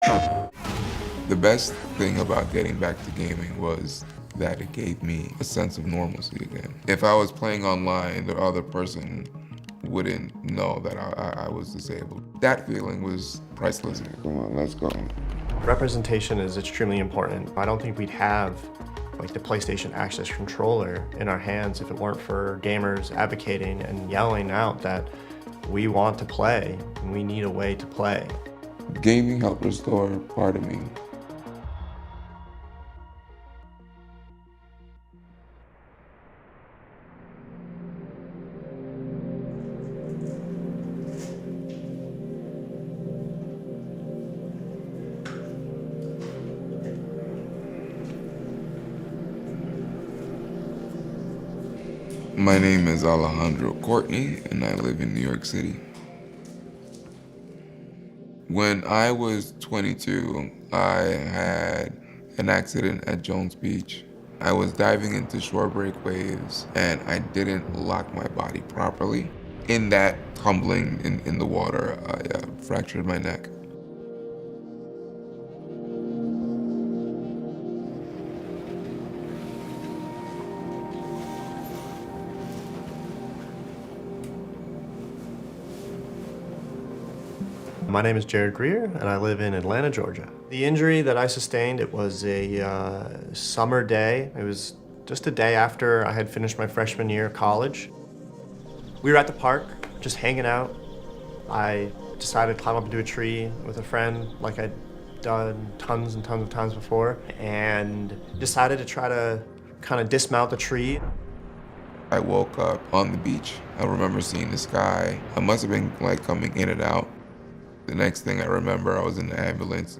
The best thing about getting back to gaming was that it gave me a sense of normalcy again. If I was playing online, the other person wouldn't know that I was disabled. That feeling was priceless. Come on, let's go. Representation is extremely important. I don't think we'd have like the PlayStation Access controller in our hands if it weren't for gamers advocating and yelling out that we want to play and we need a way to play. Gaming helped restore part of me. My name is Alejandro Courtney, and I live in New York City. When I was 22, I had an accident at Jones Beach. I was diving into shore break waves, and I didn't lock my body properly. In that tumbling in the water, I fractured my neck. My name is Jared Greer, and I live in Atlanta, Georgia. The injury that I sustained, it was a summer day. It was just a day after I had finished my freshman year of college. We were at the park, just hanging out. I decided to climb up into a tree with a friend like I'd done tons and tons of times before, and decided to try to kind of dismount the tree. I woke up on the beach. I remember seeing the sky. I must have been like coming in and out. The next thing I remember, I was in the ambulance.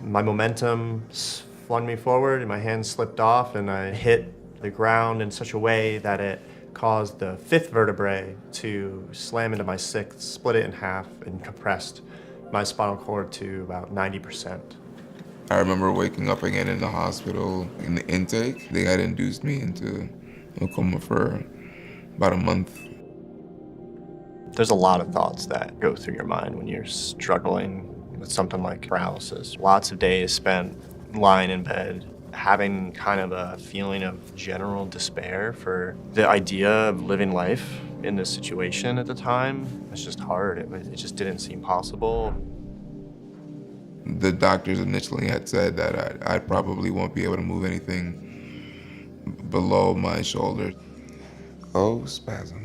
My momentum flung me forward and my hand slipped off and I hit the ground in such a way that it caused the fifth vertebrae to slam into my sixth, split it in half, and compressed my spinal cord to about 90%. I remember waking up again in the hospital in the intake. They had induced me into a coma for about a month. There's a lot of thoughts that go through your mind when you're struggling with something like paralysis. Lots of days spent lying in bed, having kind of a feeling of general despair for the idea of living life in this situation at the time. It's just hard. It just didn't seem possible. The doctors initially had said that I probably won't be able to move anything below my shoulder. Oh, spasm.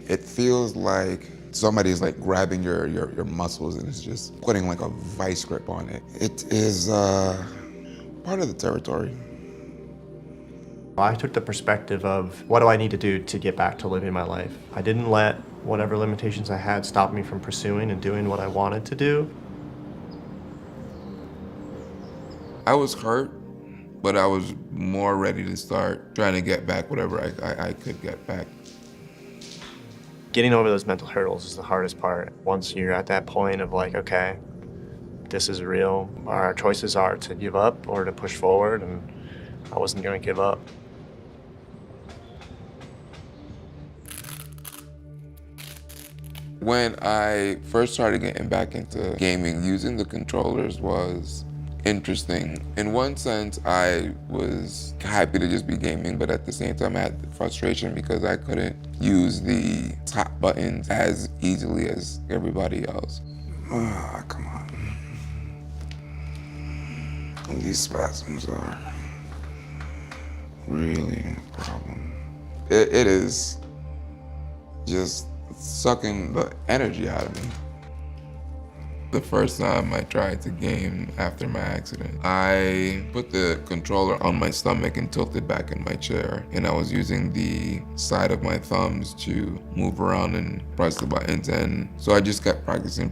It feels like somebody's like grabbing your muscles and it's just putting like a vice grip on it. It is part of the territory. I took the perspective of what do I need to do to get back to living my life. I didn't let whatever limitations I had stop me from pursuing and doing what I wanted to do. I was hurt, but I was more ready to start trying to get back whatever I could get back. Getting over those mental hurdles is the hardest part. Once you're at that point of like, okay, this is real, our choices are to give up or to push forward, and I wasn't gonna give up. When I first started getting back into gaming, using the controllers was interesting. In one sense, I was happy to just be gaming, but at the same time I had frustration because I couldn't use the top buttons as easily as everybody else. Ah, come on. These spasms are really a problem. It is just sucking the energy out of me. The first time I tried to game after my accident, I put the controller on my stomach and tilted back in my chair, and I was using the side of my thumbs to move around and press the buttons, and so I just kept practicing.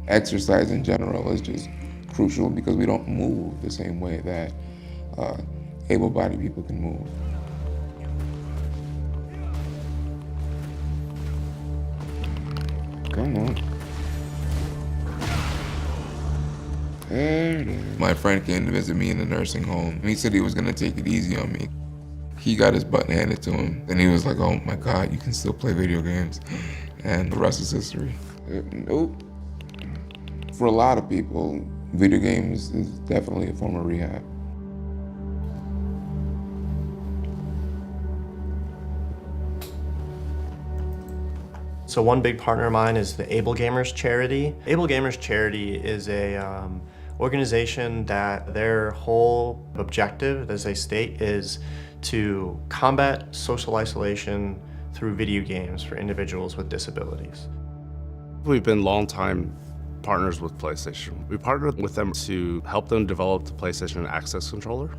Exercise in general is just crucial because we don't move the same way that able-bodied people can move. Come on. There it is. My friend came to visit me in the nursing home, and he said he was gonna take it easy on me. He got his butt handed to him, and he was like, oh my God, you can still play video games. And the rest is history. Nope. For a lot of people, video games is definitely a form of rehab. So one big partner of mine is the Able Gamers charity. Able Gamers charity is a organization that their whole objective, as they state, is to combat social isolation through video games for individuals with disabilities. We've been longtime partners with PlayStation. We partnered with them to help them develop the PlayStation Access Controller.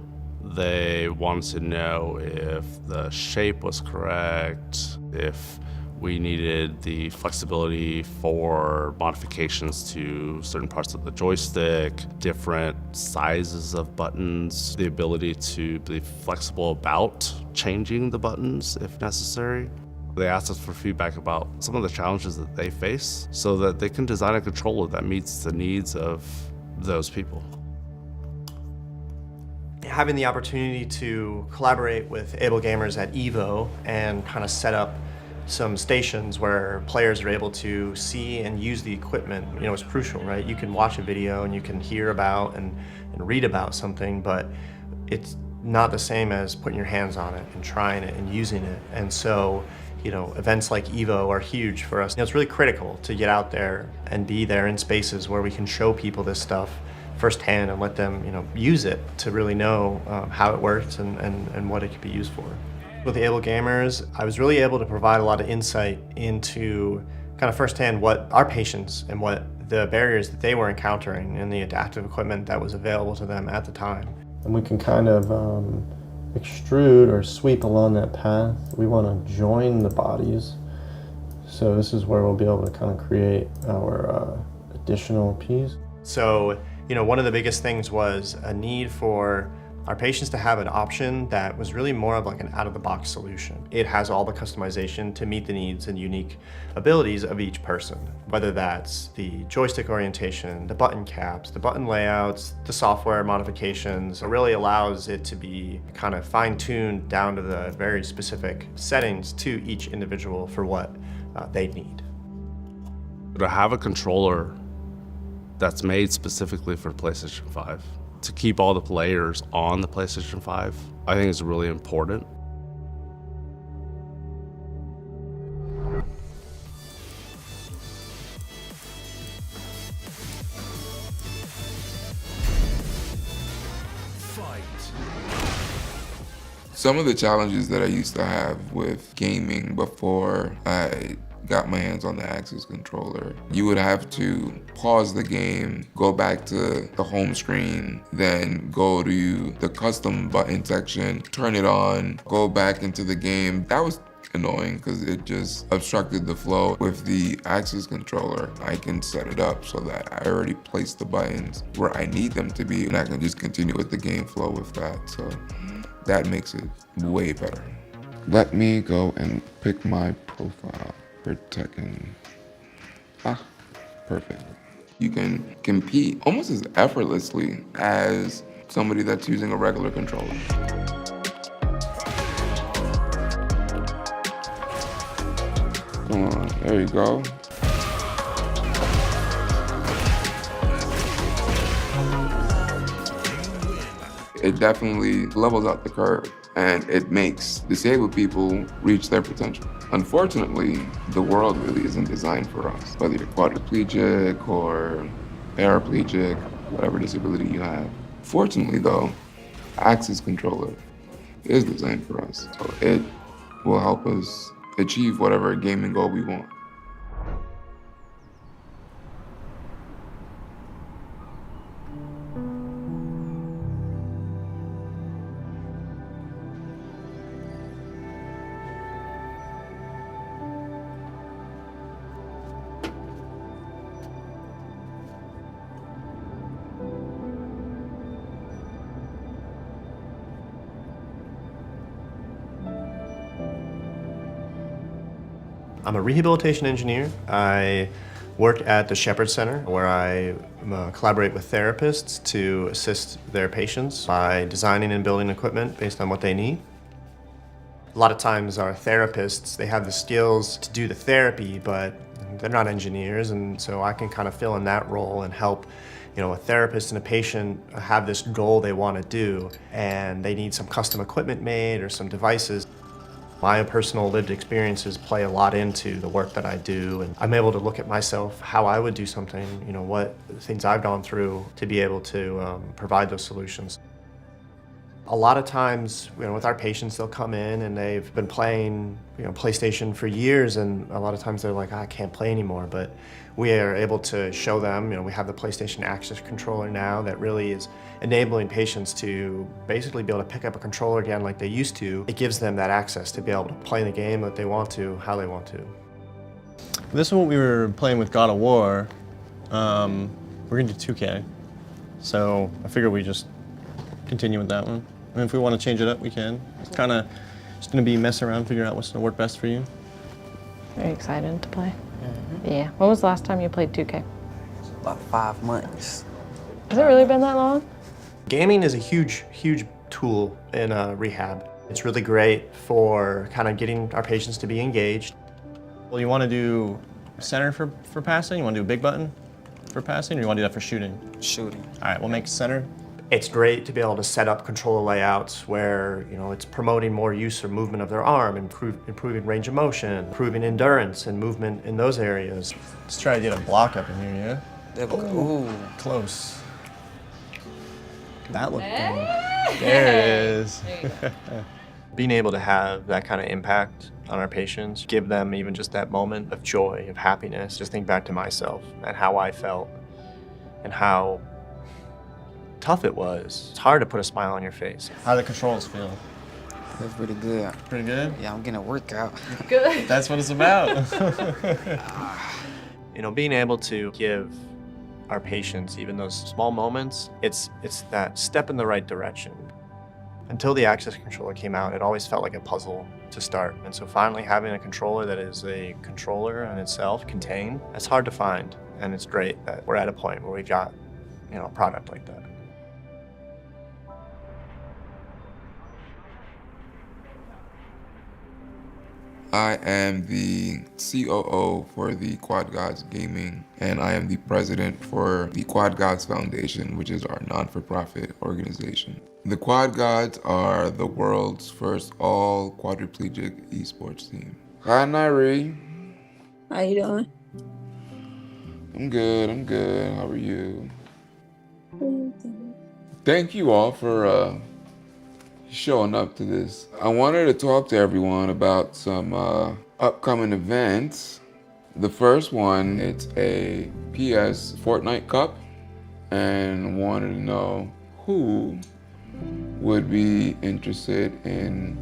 They wanted to know if the shape was correct, if we needed the flexibility for modifications to certain parts of the joystick, different sizes of buttons, the ability to be flexible about changing the buttons if necessary. They asked us for feedback about some of the challenges that they face so that they can design a controller that meets the needs of those people. Having the opportunity to collaborate with Able Gamers at EVO and kind of set up some stations where players are able to see and use the equipment, is crucial, right? You can watch a video and you can hear about and read about something, but it's not the same as putting your hands on it and trying it and using it. And so, events like EVO are huge for us. It's really critical to get out there and be there in spaces where we can show people this stuff firsthand and let them, use it to really know how it works and what it could be used for. With the Able Gamers, I was really able to provide a lot of insight into kind of firsthand what our patients and what the barriers that they were encountering in the adaptive equipment that was available to them at the time. And we can kind of extrude or sweep along that path. We want to join the bodies. So this is where we'll be able to kind of create our additional piece. So, one of the biggest things was a need for our patients to have an option that was really more of like an out-of-the-box solution. It has all the customization to meet the needs and unique abilities of each person, whether that's the joystick orientation, the button caps, the button layouts, the software modifications. It really allows it to be kind of fine-tuned down to the very specific settings to each individual for what they need. To have a controller that's made specifically for PlayStation 5, to keep all the players on the PlayStation 5, I think is really important. Some of the challenges that I used to have with gaming before I got my hands on the Axis controller, you would have to pause the game, go back to the home screen, then go to the custom button section, turn it on, go back into the game. That was annoying because it just obstructed the flow. With the Axis controller, I can set it up so that I already placed the buttons where I need them to be, and I can just continue with the game flow with that. So that makes it way better. Let me go and pick my profile for Tekken. Perfect. You can compete almost as effortlessly as somebody that's using a regular controller. Come on, there you go. It definitely levels out the curve, and it makes disabled people reach their potential. Unfortunately, the world really isn't designed for us, whether you're quadriplegic or paraplegic, whatever disability you have. Fortunately though, Axis controller is designed for us, so it will help us achieve whatever gaming goal we want. I'm a rehabilitation engineer. I work at the Shepherd Center, where I collaborate with therapists to assist their patients by designing and building equipment based on what they need. A lot of times our therapists, they have the skills to do the therapy, but They're not engineers, and so I can kind of fill in that role and help, a therapist and a patient have this goal they want to do, and they need some custom equipment made or some devices. My personal lived experiences play a lot into the work that I do, and I'm able to look at myself, how I would do something, what things I've gone through to be able to provide those solutions. A lot of times, with our patients, they'll come in and they've been playing, PlayStation for years, and a lot of times they're like, I can't play anymore. But we are able to show them, we have the PlayStation Access controller now that really is enabling patients to basically be able to pick up a controller again like they used to. It gives them that access to be able to play the game that they want to, how they want to. This is what we were playing with God of War. We're gonna do 2K. So I figured we just continue with that one. And if we want to change it up, we can. It's kind of just going to be messing around, figuring out what's going to work best for you. Are you excited to play? Yeah. When was the last time you played 2K? About 5 months. Has it really been that long? Gaming is a huge, huge tool in rehab. It's really great for kind of getting our patients to be engaged. Well, you want to do center for passing? You want to do a big button for passing, or you want to do that for shooting? Shooting. All right, we'll make center. It's great to be able to set up controller layouts where, it's promoting more use or movement of their arm, improving range of motion, improving endurance and movement in those areas. Let's try to get a block up in here, yeah? There we go. Ooh. Close. That looked good. There it is. Being able to have that kind of impact on our patients, give them even just that moment of joy, of happiness. Just think back to myself and how I felt and how tough it was. It's hard to put a smile on your face. How do the controls feel? That's pretty good. Pretty good? Yeah, I'm getting a workout. Good. That's what it's about. Being able to give our patients even those small moments, it's that step in the right direction. Until the Access controller came out, it always felt like a puzzle to start. And so finally having a controller that is a controller in itself, contained, that's hard to find. And it's great that we're at a point where we got, a product like that. I am the COO for the Quad Gods Gaming, and I am the president for the Quad Gods Foundation, which is our non-for-profit organization. The Quad Gods are the world's first all quadriplegic esports team. Hi, Nairi. How you doing? I'm good. How are you? Thank you all for showing up to this. I wanted to talk to everyone about some upcoming events. The first one, it's a PS Fortnite Cup, and wanted to know who would be interested in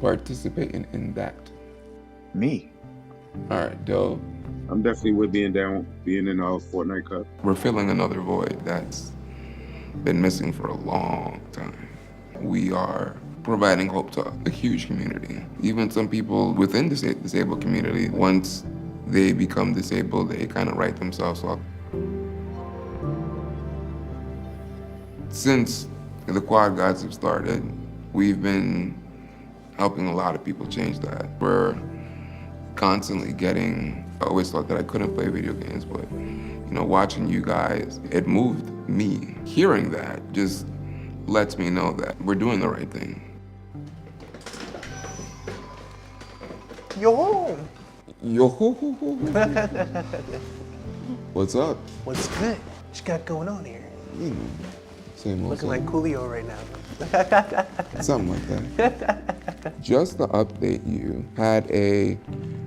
participating in that. Me. All right, dope. I'm definitely with being in our Fortnite Cup. We're filling another void that's been missing for a long time. We are providing hope to a huge community. Even some people within the disabled community, once they become disabled, they kind of write themselves off. Since the Quad Gods have started, we've been helping a lot of people change that. We're constantly getting, I always thought that I couldn't play video games, but watching you guys, it moved me. Hearing that just lets me know that we're doing the right thing. Yo! Yo! What's up? What's good? What you got going on here? Same old Looking like same. Coolio right now. Something like that. Just to update you, had a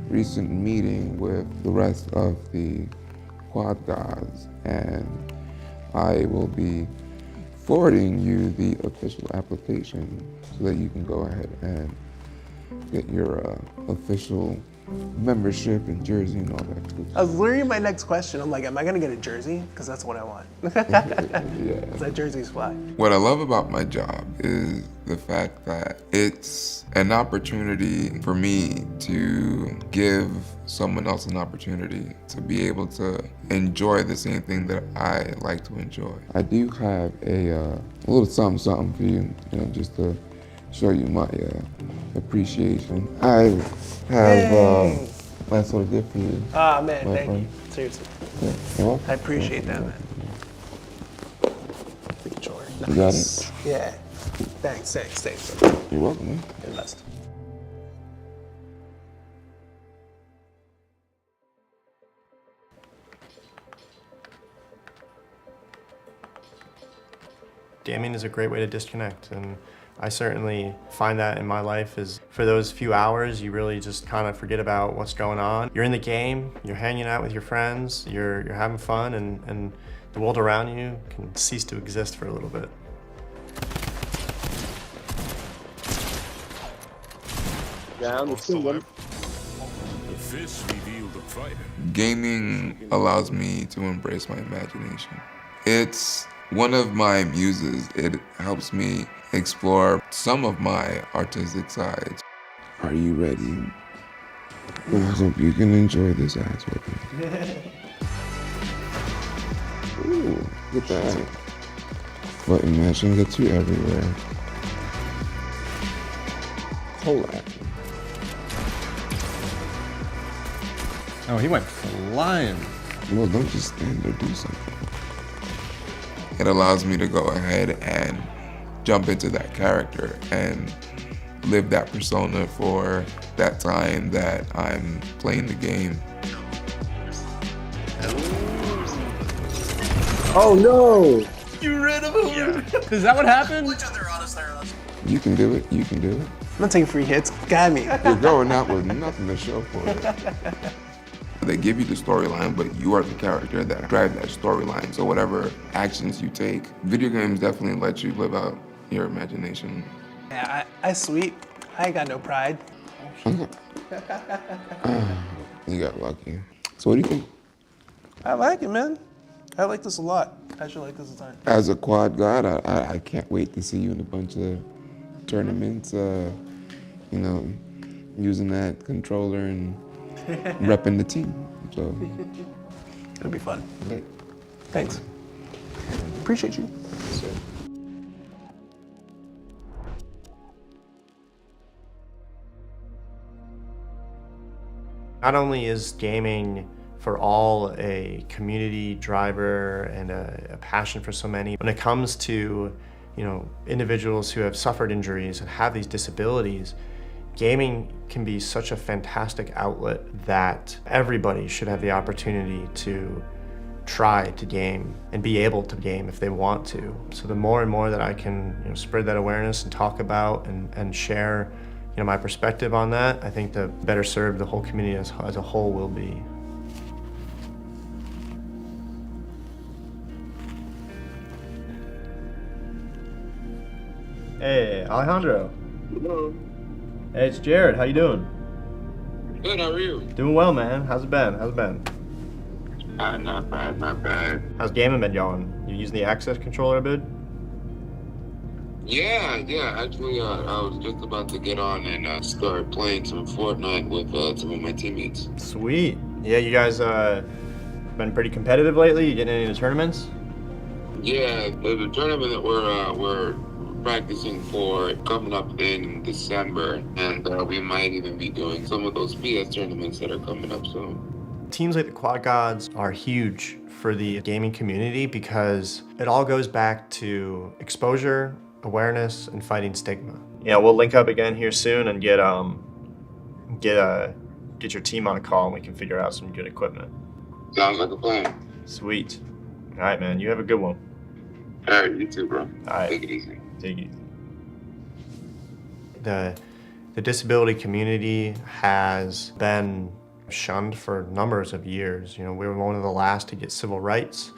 recent meeting with the rest of the Quad Gods, and I will be forwarding you the official application so that you can go ahead and get your official membership and jersey and all that good I was learning my next question. I'm like, am I gonna get a jersey? Because that's what I want. stuff. Yeah. That jersey's fly. What I love about my job is the fact that it's an opportunity for me to give someone else an opportunity to be able to enjoy the same thing that I like to enjoy. I do have a little something for you, just to show you my appreciation. I have That's so good for you. Ah, man, My thank friend. you. Seriously. Yeah. You're welcome. I appreciate that, You're man. Freaking sure. You got Nice. Yeah. Thanks. You're welcome, man. You're the best. Gaming is a great way to disconnect, and I certainly find that in my life is for those few hours you really just kind of forget about what's going on. You're in the game, you're hanging out with your friends, you're having fun, and the world around you can cease to exist for a little bit. Gaming allows me to embrace my imagination. It's one of my muses. It helps me explore some of my artistic sides. Are you ready? I hope you can enjoy this ass whipping. Ooh, look at that. Button mashing gets you everywhere. Whole action. Oh, he went flying. Well, don't just stand there, do something. It allows me to go ahead and jump into that character and live that persona for that time that I'm playing the game. Oh no! You ran him over. Is that what happened? You can do it, you can do it. I'm not taking free hits. Got me. You're going out with nothing to show for it. They give you the storyline, but you are the character that drives that storyline. So whatever actions you take, video games definitely let you live out your imagination. Yeah, I sweet. I ain't got no pride. You got lucky. So what do you think? I like it, man. I like this a lot. I should like this a ton. As a quad god, I can't wait to see you in a bunch of tournaments, you know, using that controller and repping the team. So It'll be fun. okay. Thanks. Appreciate you. Not only is gaming for all a community driver and a passion for so many, when it comes to, you know, individuals who have suffered injuries and have these disabilities, gaming can be such a fantastic outlet that everybody should have the opportunity to try to game and be able to game if they want to. So the more and more that I can, you know, spread that awareness and talk about and share, you know, my perspective on that, I think the better served the whole community as a whole will be. Hey, Alejandro. Hello. Hey, it's Jared. How you doing? Good, how are you? Doing well, man. How's it been? Not bad, not bad. How's gaming been going? You using the access controller a bit? Yeah. Actually, I was just about to get on and start playing some Fortnite with some of my teammates. Sweet. Yeah, you guys been pretty competitive lately? You getting any of the tournaments? Yeah, there's a tournament that we're practicing for coming up in December, and we might even be doing some of those PS tournaments that are coming up soon. Teams like the Quad Gods are huge for the gaming community because it all goes back to exposure, awareness, and fighting stigma. Yeah, we'll link up again here soon and get your team on a call and we can figure out some good equipment. Sounds like a plan. Sweet. All right, man. You have a good one. All right, you too, bro. All right. Take it easy. Take it easy. The disability community has been shunned for numbers of years. You know, we were one of the last to get civil rights,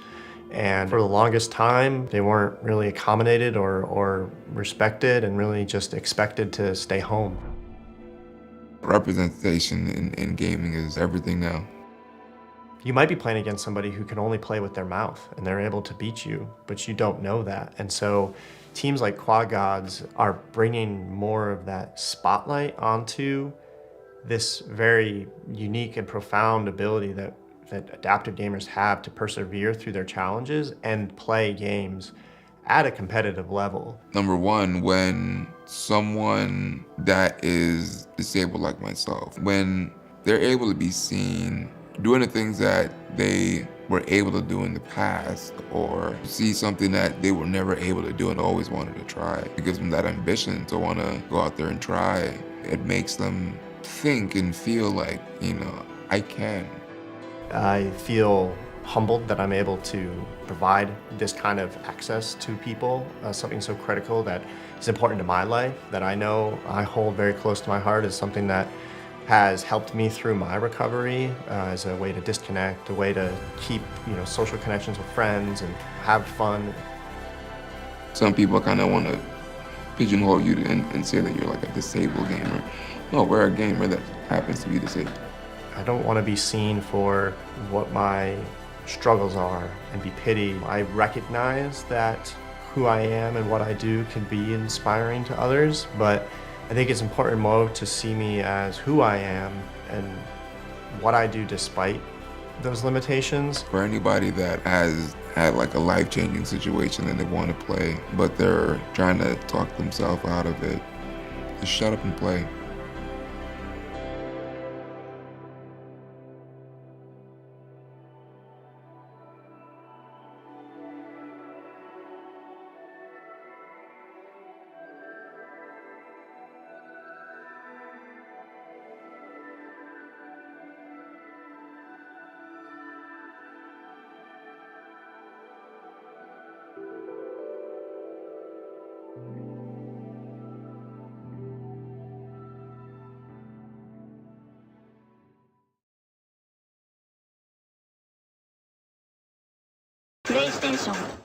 and for the longest time, they weren't really accommodated or respected and really just expected to stay home. Representation in gaming is everything now. You might be playing against somebody who can only play with their mouth and they're able to beat you, but you don't know that. And so teams like Quad Gods are bringing more of that spotlight onto this very unique and profound ability that adaptive gamers have to persevere through their challenges and play games at a competitive level. Number one, when someone that is disabled like myself, when they're able to be seen doing the things that they were able to do in the past, or see something that they were never able to do and always wanted to try. It gives them that ambition to want to go out there and try. It makes them think and feel like, I can. I feel humbled that I'm able to provide this kind of access to people, something so critical that is important to my life, that I know I hold very close to my heart, is something that has helped me through my recovery as a way to disconnect, a way to keep social connections with friends and have fun. Some people kind of want to pigeonhole you and say that you're like a disabled gamer. No, we're a gamer that happens to be disabled. I don't want to be seen for what my struggles are and be pitied. I recognize that who I am and what I do can be inspiring to others, but I think it's important more to see me as who I am and what I do despite those limitations. For anybody that has had like a life-changing situation and they want to play, but they're trying to talk themselves out of it, just shut up and play. PlayStation